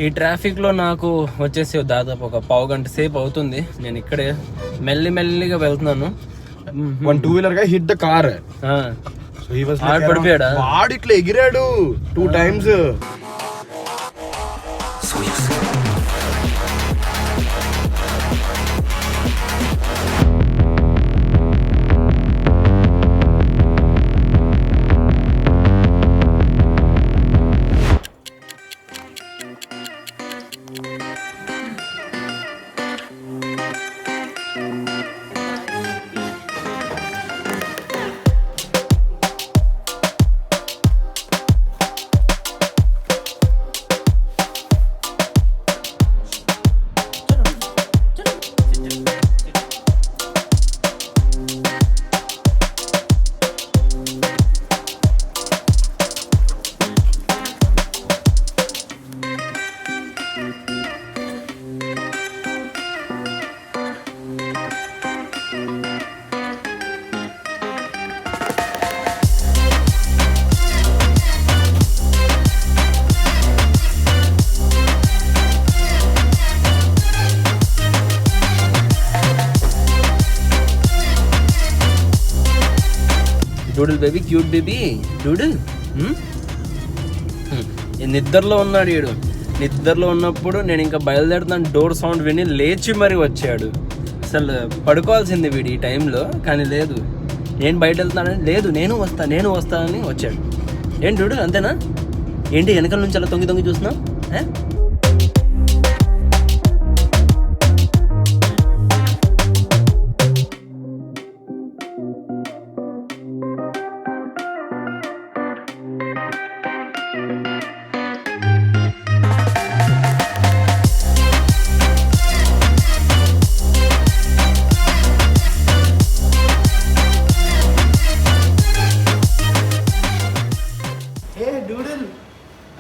ఈ ట్రాఫిక్లో నాకు వచ్చేసి దాదాపు ఒక పావు గంట సేపు అవుతుంది. నేను ఇక్కడే మెల్లిగా వెళ్తున్నాను. 2-wheeler guy hit the car. So he was like పడిపోయాడా? వాడు ఇట్లా ఎగిరాడు 2 times. Doodle baby, cute baby doodle. నిద్రలో ఉన్నాడు వీడు. నిద్రలో ఉన్నప్పుడు నేను ఇంకా బయలుదేరుతాను, డోర్ సౌండ్ విని లేచి మరి వచ్చాడు. అసలు పడుకోవాల్సింది వీడు ఈ టైంలో, కానీ లేదు. నేను బయట వెళ్తానని లేదు, నేను వస్తానని వచ్చాడు. ఏంటి డూడుల్ అంతేనా? ఏంటి వెనకాల నుంచి అలా తొంగి చూస్తున్నావు?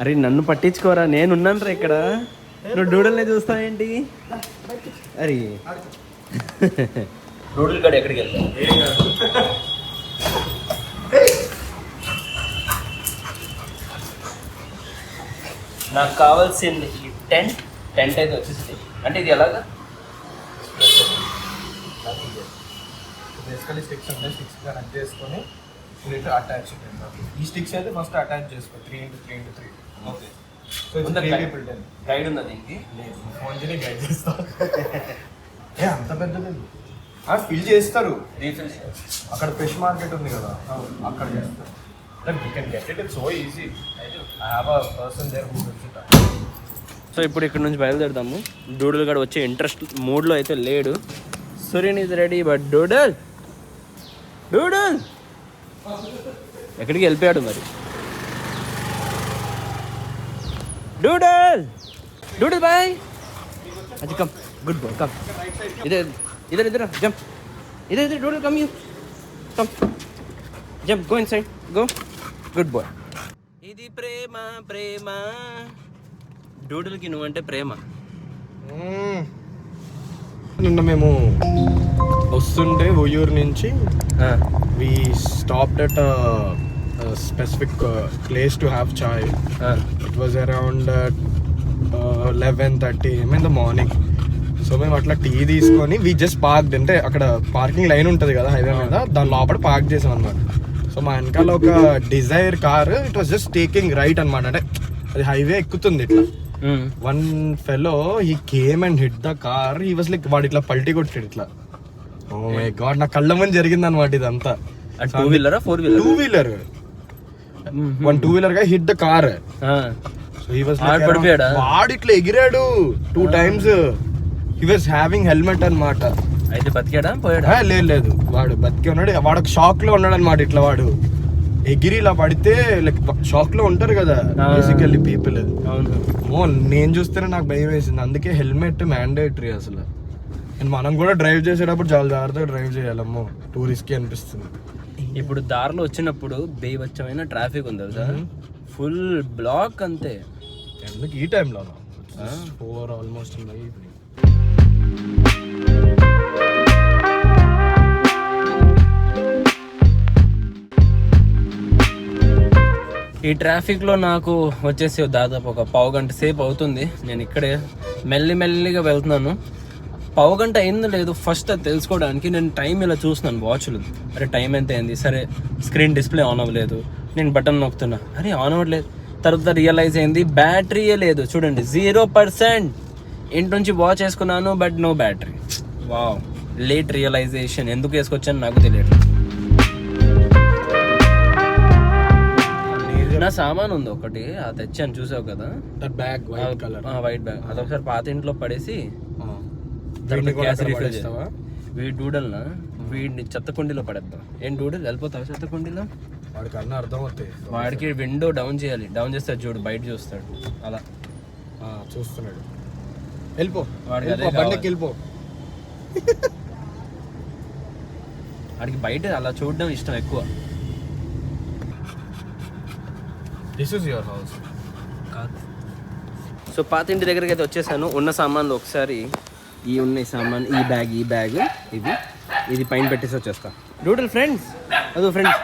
అరే నన్ను పట్టించుకోరా, నేనున్నాను రా ఇక్కడ. నువ్వు డూడల్ని చూస్తావేంటి? అరే డూడల్ గడు ఎక్కడికి వెళ్తా? నాకు కావాల్సింది ఈ టెంట్ అయితే వచ్చేసి, అంటే ఇది ఎలాగా బేసికలీ స్టిక్స్ ఉంటాయి, స్టిక్స్ కనెక్ట్ చేసుకొని అటాచ్. ఈ స్టిక్స్ అయితే ఫస్ట్ అటాచ్ చేసుకో 3x3x3. ఓకే. సో గైడ్ ఉందా దీనికి? ఫోన్ గైడ్ చేస్తా. అంత పెద్దది ఫిల్ చేస్తారు. అక్కడ ఫిష్ మార్కెట్ ఉంది కదా, అక్కడ చేస్తారు. You can get it, it's so easy. I have a person there who does it. So ఇప్పుడు ఇక్కడ నుంచి బయలుదేరదాము. డూడల్ గడు వచ్చే ఇంట్రెస్ట్ మూడ్లో అయితే లేడు. Sureen is ready, but Doodle ఎక్కడికి వెళ్ళిపోయాడు మరి? డూడల్ బాయ్, అది కమ్, గుడ్ బాయ్, కమ్. ఇదర్ జంప్, ఇదర్ Doodle, come you, come, jump, go inside, go, good boy. ఇది ప్రేమ డూడల్కి నువ్వంటే ప్రేమ. నిన్న మేము వస్తుంటే ఉయ్యూరు నుంచి we stopped at a specific place to have chai. It was around 11:30 am in the morning. So మేము అట్లా టీ తీసుకొని వి జస్ట్ పార్క్డ్, అంటే అక్కడ పార్కింగ్ లైన్ ఉంటుంది కదా హైవే మీద, దాని లోపల పార్క్ చేసాం అనమాట. సో మా వెనకాల ఒక Dzire car, it was just taking right అనమాట, అంటే అది హైవే ఎక్కుతుంది ఇట్లా. One fellow he came and hit the car. He was like, వాడు ఇట్లా పల్టీ కొట్టాడు ఇట్లా. ఓ మై గాడ్, నా కళ్ళ ముందు జరిగింది అనమాట ఇదంతా. 2-wheeler 4-wheeler? 2-wheeler. 2-wheeler guy hit the car. So he was like పడిపోయాడా? వాడు ఇట్లా ఎగిరాడు 2 times. He was having helmet అన్నమాట. అయితే బతికాడా పోయాడా? లేదు, వాడు బతికే ఉన్నాడు. వాడు ఒక షాక్ లో ఉన్నాడు అనమాట. ఇట్లా వాడు ఎగిరి ఇలా పడితే లైక్ షాక్ లో ఉంటారు కదా బేసికల్లీ పీపుల్. నేను చూస్తేనే నాకు భయం వేసింది. అందుకే హెల్మెట్ మ్యాండేటరీ అసలు. మనం కూడా డ్రైవ్ చేసేటప్పుడు చాలా జాగ్రత్తగా డ్రైవ్ చేయాలమ్మో, టూరిస్ట్ అనిపిస్తుంది. ఇప్పుడు దారిలో వచ్చినప్పుడు బేవచ్చమైన ట్రాఫిక్ ఉంది కదా, ఫుల్ బ్లాక్ అంతే. ఎందుకు ఈ టైంలో 4 ఆల్మోస్ట్ in the evening. ఈ ట్రాఫిక్లో నాకు వచ్చేసి దాదాపు ఒక పావు గంట సేపు అవుతుంది. నేను ఇక్కడే మెల్లిగా వెళ్తున్నాను. పావు గంట అయిందో లేదు ఫస్ట్ అది తెలుసుకోవడానికి నేను టైం ఇలా చూస్తున్నాను వాచ్లు. అరే టైం ఎంత అయింది, సరే స్క్రీన్ డిస్ప్లే ఆన్ అవ్వలేదు, నేను బటన్ నొక్కుతున్నా, అరే ఆన్ అవ్వట్లేదు. తర్వాత రియలైజ్ అయింది బ్యాటరీయే లేదు. చూడండి 0%. ఇంటి నుంచి వాచ్ వేసుకున్నాను but no battery. Wow, late realization. ఎందుకు వేసుకొచ్చాను నాకు తెలియట్లేదు. నా సామాన్ ఉంది ఒకటి, అది తెచ్చాను చూసావు కదా, that bag white colour, white bag. అదొకసారి పాత ఇంట్లో పడేసి వీడి డూడల్నా వీడిని చెత్త కుండీలో పడేద్దాం. ఏం డూడల్ వెళ్ళిపోతావు చెత్త కుండీలో? వాడికి అన్న అర్థం అవుతాయి. వాడికి విండో డౌన్ చేయాలి, డౌన్ చేస్తే చూడు బయట చూస్తాడు. అలా చూస్తున్నాడు. వెళ్ళిపో వాడికి అదే బండికి వెళ్ళిపో. వాడికి బయట అలా చూడడం ఇష్టం ఎక్కువ. This is your house. So పాత ఇంటి దగ్గరికి అయితే వచ్చేసాను. ఉన్న సామాన్లు ఒకసారి ఈ ఉన్నాయి సామాన్, ఈ బ్యాగ్ ఇది పైన పెట్టేసి వచ్చేస్తా. డూడల్ ఫ్రెండ్స్, అదో friends,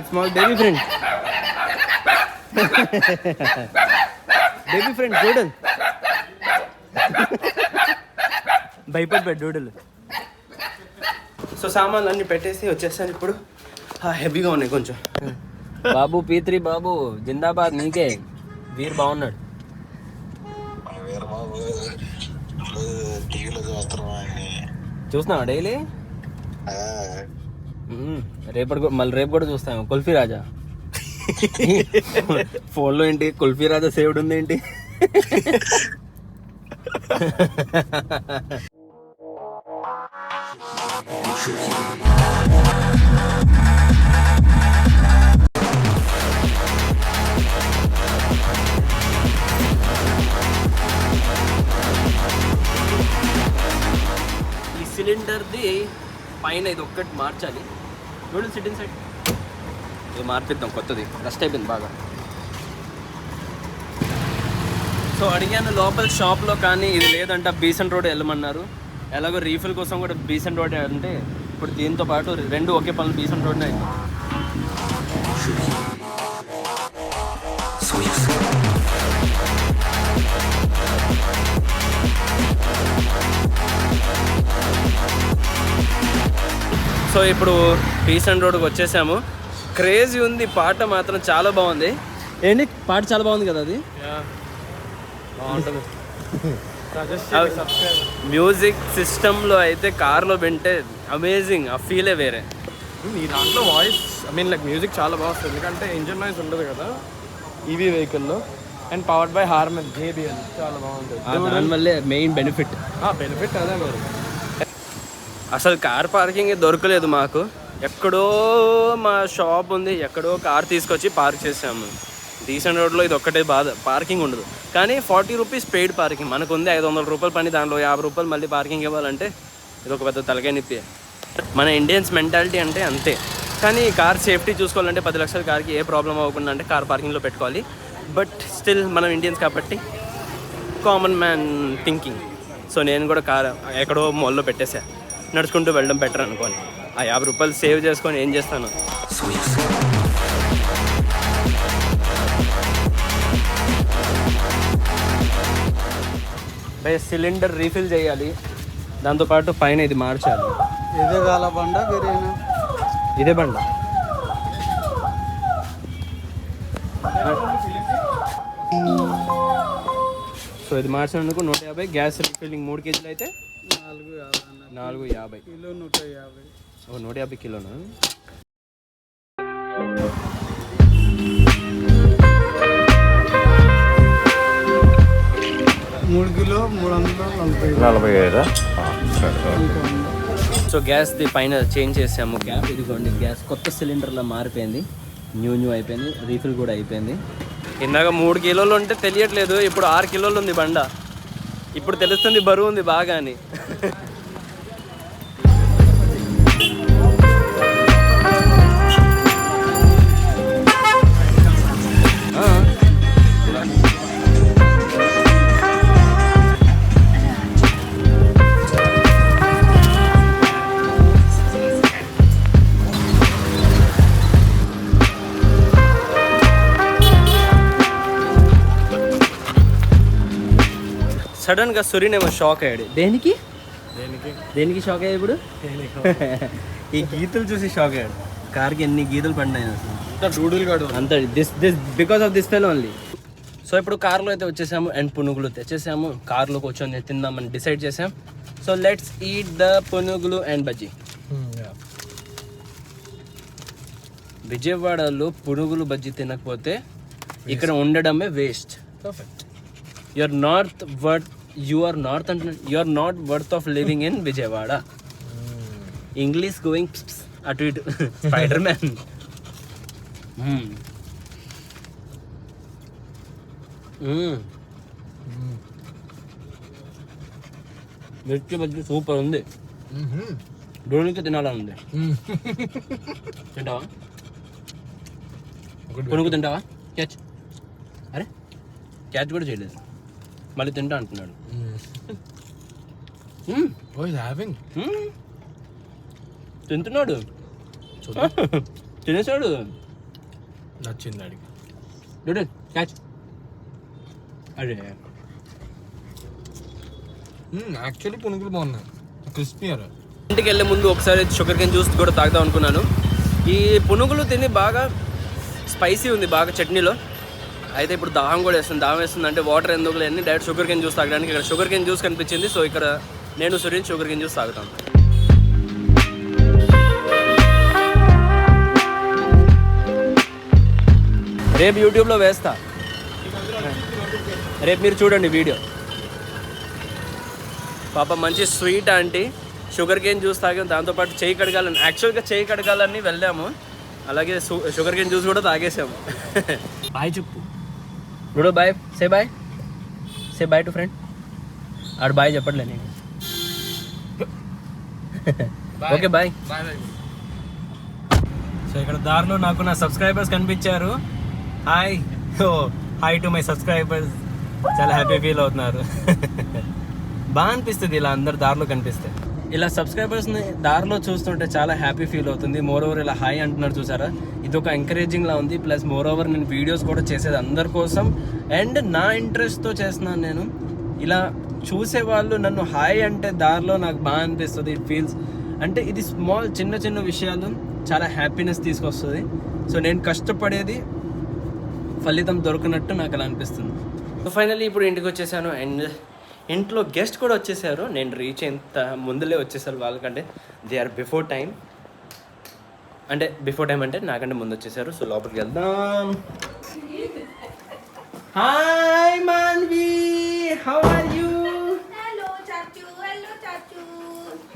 small baby friends, baby friend doodle. భయపడిపోయాడు డూడల్. సో సామాన్లు అన్నీ పెట్టేసి వచ్చేసాను. ఇప్పుడు హెవీగా ఉన్నాయి కొంచెం. బాబు P3 బాబు జిందాబాద్, నీకే. వీరు బాగున్నాడు. చూస్తున్నావా డైలీ? రేపు కూడా చూస్తాము. కుల్ఫీ రాజా ఫోన్లో ఏంటి కుల్ఫీ రాజా సేవ్డ్ ఉంది ఏంటి? సిలిండర్ది పైన ఇది ఒక్కటి మార్చాలి. చూడండి సిట్టింగ్ సైడ్ ఇది మార్పిద్దాం, కొత్తది రస్ట్ అయిపోయింది బాగా. సో అడిగాను లోపల షాప్లో, కానీ ఇది లేదంట, బీసెంట్ రోడ్ వెళ్ళమన్నారు. ఎలాగో రీఫిల్ కోసం కూడా బీసెంట్ రోడ్ అంటే ఇప్పుడు దీంతో పాటు రెండు ఒకే పనులు బీసెంట్ రోడ్నే అయింది. సో ఇప్పుడు బీసెంట్ రోడ్కి వచ్చేసాము. క్రేజీ ఉంది, పాట మాత్రం చాలా బాగుంది. ఏంటి పాట చాలా బాగుంది కదా, అది బాగుంటుంది. మ్యూజిక్ సిస్టంలో అయితే కార్లో వింటే అమేజింగ్, ఆ ఫీలే వేరే. ఈ దాంట్లో వాయిస్ మ్యూజిక్ చాలా బాగా వస్తుంది, ఎందుకంటే ఇంజన్ నాయిస్ ఉండదు కదా ఈవీ వెహికల్లో. And powered by Harman JBL, చాలా బాగుంటుంది. దానివల్లే మెయిన్ బెనిఫిట్ అదే మరి. అసలు కార్ పార్కింగ్ దొరకలేదు మాకు. ఎక్కడో మా షాప్ ఉంది, ఎక్కడో కార్ తీసుకొచ్చి పార్క్ చేసాము. డీసెంట్ రోడ్లో ఇది ఒక్కటే బాధ, పార్కింగ్ ఉండదు. కానీ 40 రూపీస్ పెయిడ్ పార్కింగ్. మనకు ఉంది 500 రూపాయలు పని, దాంట్లో 50 రూపాయలు మళ్ళీ పార్కింగ్ ఇవ్వాలంటే ఇది ఒక పెద్ద తలకాయ నొప్పి. మన ఇండియన్స్ మెంటాలిటీ అంటే అంతే. కానీ కార్ సేఫ్టీ చూసుకోవాలంటే 10 లక్షల కార్కి ఏ ప్రాబ్లం అవ్వకుండా అంటే కార్ పార్కింగ్లో పెట్టుకోవాలి. బట్ స్టిల్ మనం ఇండియన్స్ కాబట్టి కామన్ మ్యాన్ థింకింగ్. సో నేను కూడా కార్ ఎక్కడో మాల్లో పెట్టేసా, నడుచుకుంటూ వెళ్ళడం బెటర్ అనుకోని. ఆ 50 రూపాయలు సేవ్ చేసుకొని ఏం చేస్తాను. బై సిలిండర్ రీఫిల్ చేయాలి, దాంతోపాటు పైన ఇది మార్చాలి. ఇదే కాల బండ వేరేనా? ఇదే బండ. సో ఇది మార్చినందుకు 150. గ్యాస్ రీఫిల్లింగ్ 3 కేజీలు అయితే 450 కిలో 150. 150 కిలోనా? కిలో 345. సో గ్యాస్ది పైన చేంజ్ చేసాము క్యాప్. ఇదిగోండి గ్యాస్ కొత్త సిలిండర్లో మారిపోయింది, న్యూ అయిపోయింది, రీఫిల్ కూడా అయిపోయింది. ఇందాక 3 కిలోలు ఉంటే తెలియట్లేదు, ఇప్పుడు 6 కిలోలు ఉంది బండ. ఇప్పుడు తెలుస్తుంది బరువు ఉంది బాగా అని. సడన్గా సురీనేమో షాక్ అయ్యాడు. దేనికి షాక్ అయ్యాడు ఇప్పుడు? ఈ గీతలు చూసి షాక్ అయ్యాడు. కార్కి ఎన్ని గీతలు పడినాయి అసలు డూడుల్ గాడు అంత this because of this fell only. So ఇప్పుడు కార్లో అయితే వచ్చేసాము అండ్ పునుగులు తెచ్చేసాము. కార్లో కూర్చొని తిందామని డిసైడ్ చేసాం. సో లెట్స్ ఈట్ ద పునుగులు అండ్ బజ్జీ. విజయవాడలో పునుగులు బజ్జీ తినకపోతే ఇక్కడ ఉండడమే waste. You are not worth of living in Vijayawada. English going అటు ఇటు స్పైడర్ మ్యాన్. మిర్చి బజ్జీ సూపర్ ఉంది. డోనికి తినాలని ఉంది. తింటావా? పునుగు తింటావా? క్యాచ్. అరే క్యాచ్ కూడా చేయలేదు, మళ్ళీ తింటా అంటున్నాడు. తింటున్నాడు, తినేసాడు. నచ్చింది అడిగి. డూడే క్యాచ్. అరే యాక్చువల్లీ పునుగులు బాగున్నాయి, క్రిస్పీ. ఇంటికి వెళ్ళే ముందు ఒకసారి షుగర్ కేన్ జ్యూస్ కూడా తాగుదాం అనుకున్నాను. ఈ పునుగులు తిని బాగా స్పైసీ ఉంది, బాగా చట్నీలో. అయితే ఇప్పుడు దాహం కూడా వేస్తుంది అంటే వాటర్ ఎందుకు లేని డైరెక్ట్ షుగర్ కేన్ జ్యూస్ తాగడానికి ఇక్కడ షుగర్ కేన్ జ్యూస్ కనిపించింది. సో ఇక్కడ నేను సురేష్ షుగర్ కేన్ జ్యూస్ తాగుతాను. రేపు యూట్యూబ్లో వేస్తా, రేపు మీరు చూడండి వీడియో. పాప మంచి sweet aunty sugar cane juice తాగాం, దాంతోపాటు చేయి కడగాలని, యాక్చువల్గా చేయి కడగాలని వెళ్ళాము, అలాగే షుగర్ కేన్ జ్యూస్ కూడా తాగేసాము. బాయ్ చెప్పు bro, bye say bye to friend. ఆడు బాయ్ చెప్పట్లే నేను. Okay bye. సో ఇక్కడ దారిలో నాకు నా సబ్స్క్రైబర్స్ కనిపించారు. Hi to my subscribers. చాలా హ్యాపీ ఫీల్ అవుతున్నారు. బాగా అనిపిస్తుంది ఇలా అందరు దారిలో కనిపిస్తే. ఇలా సబ్స్క్రైబర్స్ని దారిలో చూస్తుంటే చాలా హ్యాపీ ఫీల్ అవుతుంది. మోర్ ఓవర్ ఇలా హాయ్ అంటున్నారు చూసారా, ఇది ఒక ఎంకరేజింగ్ లా ఉంది. ప్లస్ మోర్ ఓవర్ నేను వీడియోస్ కూడా చేసేది అందరి కోసం అండ్ నా ఇంట్రెస్ట్తో చేస్తున్నాను. నేను ఇలా చూసేవాళ్ళు నన్ను హాయ్ అంటే దారిలో నాకు బాగా అనిపిస్తుంది. ఇట్ ఫీల్స్ అంటే ఇది స్మాల్ చిన్న విషయాలు చాలా హ్యాపీనెస్ తీసుకొస్తుంది. సో నేను కష్టపడేది ఫలితం దొరికినట్టు నాకు అలా అనిపిస్తుంది. సో ఫైనల్లీ ఇప్పుడు ఇంటికి వచ్చేసాను అండ్ ఇంట్లో గెస్ట్ కూడా వచ్చేసారు. నేను రీచ్ అయ్యేంత ముందులే వచ్చేసారు వాళ్ళకంటే. దే ఆర్ బిఫోర్ టైం అంటే నాకంటే ముందు వచ్చేసారు. సో లోపలికి వెళ్దాం. Hi Manvi, how are you? Hello, Chachu.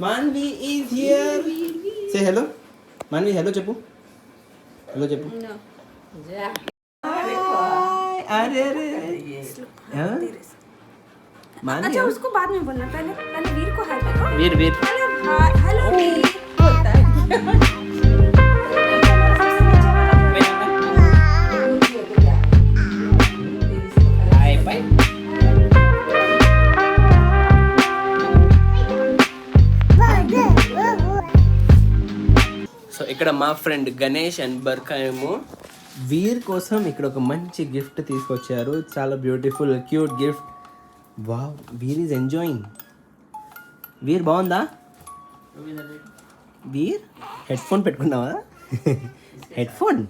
Manvi is here. Say hello Manvi. Hello చెప్పు. హలో చెప్పు. अरे अच्छा उसको बाद में बोलना, पहले वीर को हाय करो. वीर हेलो वीर होता है. Hi bye. సో ఇక్కడ మా ఫ్రెండ్ గణేష్ అండ్ బర్కా ఏమో వీర్ కోసం ఇక్కడ ఒక మంచి గిఫ్ట్ తీసుకొచ్చారు. చాలా beautiful cute gift. Wow, Veer is enjoying. Veer బాగుందా? వీర్ హెడ్ ఫోన్ పెట్టుకున్నావా? Head phone